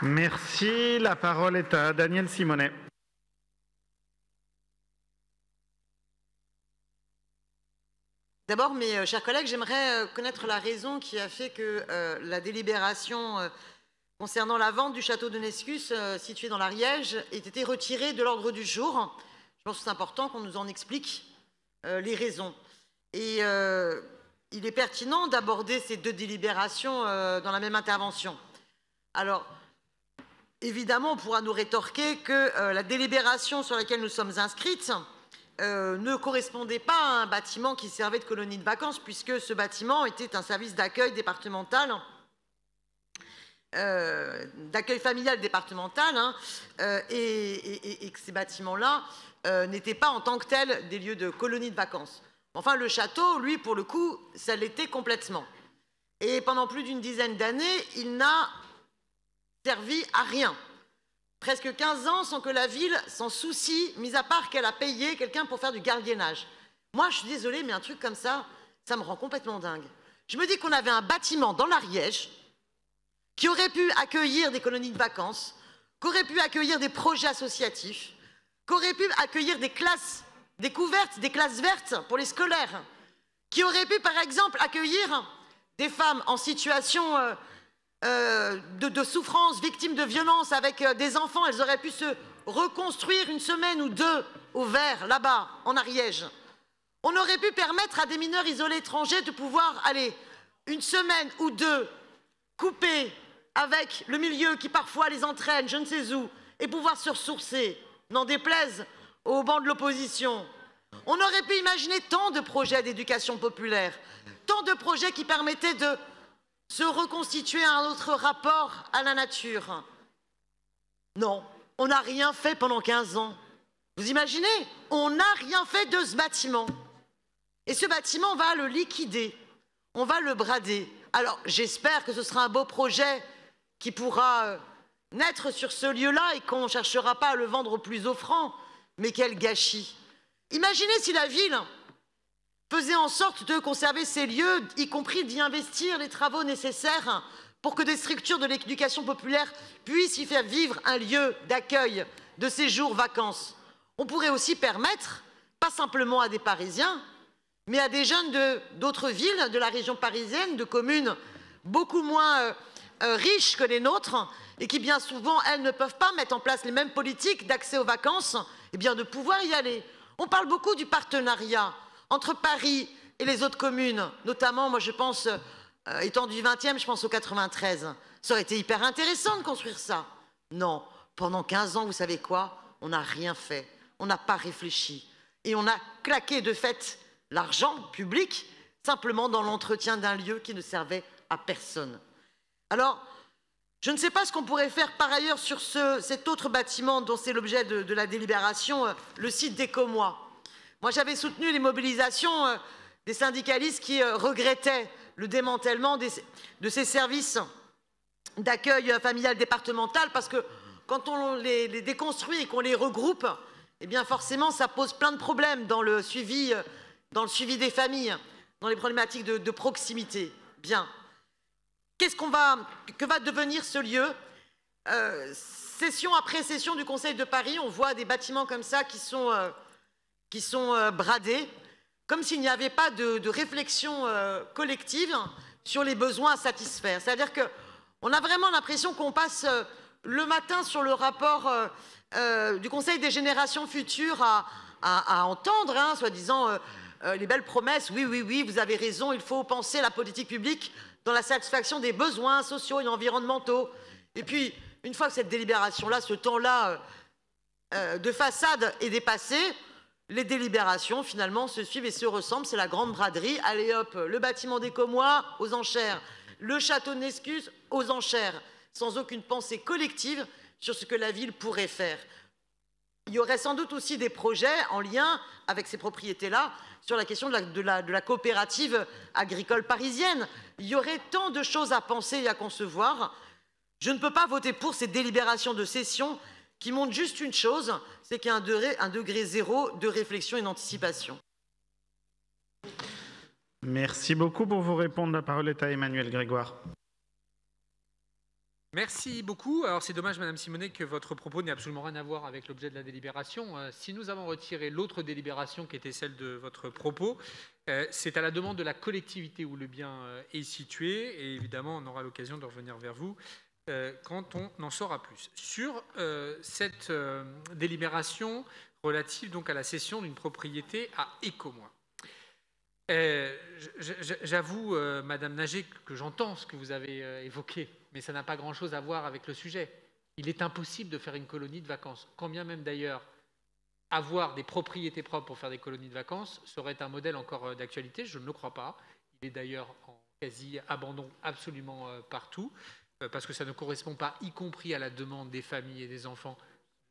Merci. La parole est à Daniel Simonet. D'abord, mes chers collègues, j'aimerais connaître la raison qui a fait que la délibération concernant la vente du château de Nescus, situé dans l'Ariège, ait été retirée de l'ordre du jour. Je pense que c'est important qu'on nous en explique les raisons. Et il est pertinent d'aborder ces deux délibérations dans la même intervention. Alors, évidemment, on pourra nous rétorquer que la délibération sur laquelle nous sommes inscrites ne correspondait pas à un bâtiment qui servait de colonie de vacances, puisque ce bâtiment était un service d'accueil départemental, d'accueil familial départemental, et que ces bâtiments-là n'étaient pas en tant que tels des lieux de colonie de vacances. Enfin, le château, lui, pour le coup, ça l'était complètement. Et pendant plus d'une dizaine d'années, il n'a servi à rien. Presque 15 ans sans que la ville s'en soucie, mis à part qu'elle a payé quelqu'un pour faire du gardiennage. Moi, je suis désolée, mais un truc comme ça, ça me rend complètement dingue. Je me dis qu'on avait un bâtiment dans l'Ariège qui aurait pu accueillir des colonies de vacances, qui aurait pu accueillir des projets associatifs, qui aurait pu accueillir des classes découvertes, des classes vertes pour les scolaires, qui aurait pu, par exemple, accueillir des femmes en situation de souffrance, victimes de violences avec des enfants. Elles auraient pu se reconstruire une semaine ou deux au vert, là-bas, en Ariège. On aurait pu permettre à des mineurs isolés étrangers de pouvoir aller une semaine ou deux couper avec le milieu qui parfois les entraîne, je ne sais où, et pouvoir se ressourcer, n'en déplaise aux bancs de l'opposition. On aurait pu imaginer tant de projets d'éducation populaire, tant de projets qui permettaient de se reconstituer un autre rapport à la nature. Non, on n'a rien fait pendant 15 ans. Vous imaginez? On n'a rien fait de ce bâtiment. Et ce bâtiment, on va le liquider, on va le brader. Alors, j'espère que ce sera un beau projet qui pourra naître sur ce lieu-là et qu'on ne cherchera pas à le vendre au plus offrant. Mais quel gâchis! Imaginez si la ville faisait en sorte de conserver ces lieux, y compris d'y investir les travaux nécessaires pour que des structures de l'éducation populaire puissent y faire vivre un lieu d'accueil, de séjour, vacances. On pourrait aussi permettre, pas simplement à des Parisiens, mais à des jeunes d'autres villes de la région parisienne, de communes beaucoup moins riches que les nôtres, et qui bien souvent, elles, ne peuvent pas mettre en place les mêmes politiques d'accès aux vacances, et bien de pouvoir y aller. On parle beaucoup du partenariat entre Paris et les autres communes, notamment, moi je pense, étant du 20e, je pense au 93. Ça aurait été hyper intéressant de construire ça. Non, pendant 15 ans, vous savez quoi? On n'a rien fait, on n'a pas réfléchi. Et on a claqué de fait l'argent public simplement dans l'entretien d'un lieu qui ne servait à personne. Alors, je ne sais pas ce qu'on pourrait faire par ailleurs sur cet autre bâtiment dont c'est l'objet de la délibération, le site des Commois. Moi, j'avais soutenu les mobilisations des syndicalistes qui regrettaient le démantèlement de ces services d'accueil familial départemental, parce que quand on les déconstruit et qu'on les regroupe, eh bien forcément, ça pose plein de problèmes dans le suivi des familles, dans les problématiques de proximité. Bien. Que va devenir ce lieu? Session après session du Conseil de Paris, on voit des bâtiments comme ça qui sont bradés, comme s'il n'y avait pas de réflexion collective sur les besoins à satisfaire. C'est-à-dire qu'on a vraiment l'impression qu'on passe le matin sur le rapport du Conseil des générations futures à entendre, hein, soi-disant, les belles promesses. Oui, oui, oui, vous avez raison, il faut penser la politique publique dans la satisfaction des besoins sociaux et environnementaux. Et puis, une fois que cette délibération-là, ce temps-là de façade est dépassé, les délibérations, finalement, se suivent et se ressemblent. C'est la grande braderie. Allez hop, le bâtiment des Commois aux enchères, le château de Nescus aux enchères, sans aucune pensée collective sur ce que la ville pourrait faire. Il y aurait sans doute aussi des projets en lien avec ces propriétés-là sur la question de la coopérative agricole parisienne. Il y aurait tant de choses à penser et à concevoir. Je ne peux pas voter pour ces délibérations de session qui montrent juste une chose, c'est qu'il y a un degré zéro de réflexion et d'anticipation. Merci beaucoup pour vous répondre. La parole est à Emmanuel Grégoire. Merci beaucoup. Alors c'est dommage, Madame Simonet, que votre propos n'ait absolument rien à voir avec l'objet de la délibération. Si nous avons retiré l'autre délibération qui était celle de votre propos, c'est à la demande de la collectivité où le bien est situé, et évidemment on aura l'occasion de revenir vers vous quand on en saura plus. Sur cette délibération relative donc à la cession d'une propriété à Écomois. J'avoue, Madame Nager, que j'entends ce que vous avez évoqué, mais ça n'a pas grand-chose à voir avec le sujet. Il est impossible de faire une colonie de vacances. Quand bien même d'ailleurs, avoir des propriétés propres pour faire des colonies de vacances serait un modèle encore d'actualité, je ne le crois pas. Il est d'ailleurs en quasi-abandon absolument partout, parce que ça ne correspond pas, y compris à la demande des familles et des enfants,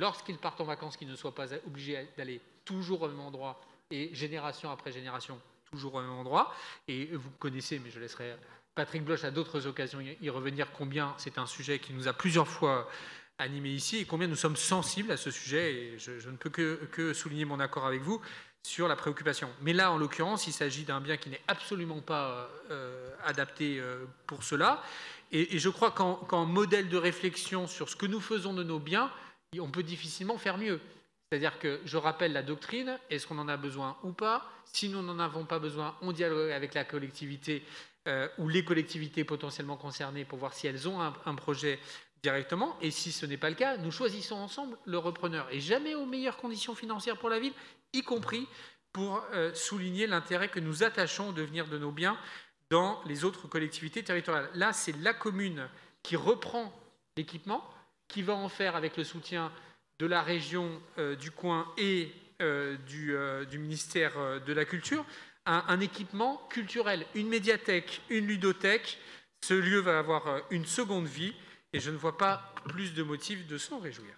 lorsqu'ils partent en vacances, qu'ils ne soient pas obligés d'aller toujours au même endroit, et génération après génération, toujours au même endroit. Et vous connaissez, mais je laisserai Patrick Bloch à d'autres occasions y revenir, combien c'est un sujet qui nous a plusieurs fois animés ici et combien nous sommes sensibles à ce sujet. Et je ne peux que souligner mon accord avec vous sur la préoccupation. Mais là, en l'occurrence, il s'agit d'un bien qui n'est absolument pas adapté pour cela. Et je crois qu'en modèle de réflexion sur ce que nous faisons de nos biens, on peut difficilement faire mieux. C'est-à-dire que je rappelle la doctrine, est-ce qu'on en a besoin ou pas? Si nous n'en avons pas besoin, on dialogue avec la collectivité ou les collectivités potentiellement concernées pour voir si elles ont un projet directement. Et si ce n'est pas le cas, nous choisissons ensemble le repreneur. Et jamais aux meilleures conditions financières pour la ville, y compris pour souligner l'intérêt que nous attachons au devenir de nos biens dans les autres collectivités territoriales. Là, c'est la commune qui reprend l'équipement, qui va en faire avec le soutien de la région du coin et du ministère de la Culture, un équipement culturel, une médiathèque, une ludothèque. Ce lieu va avoir une seconde vie et je ne vois pas plus de motifs de s'en réjouir.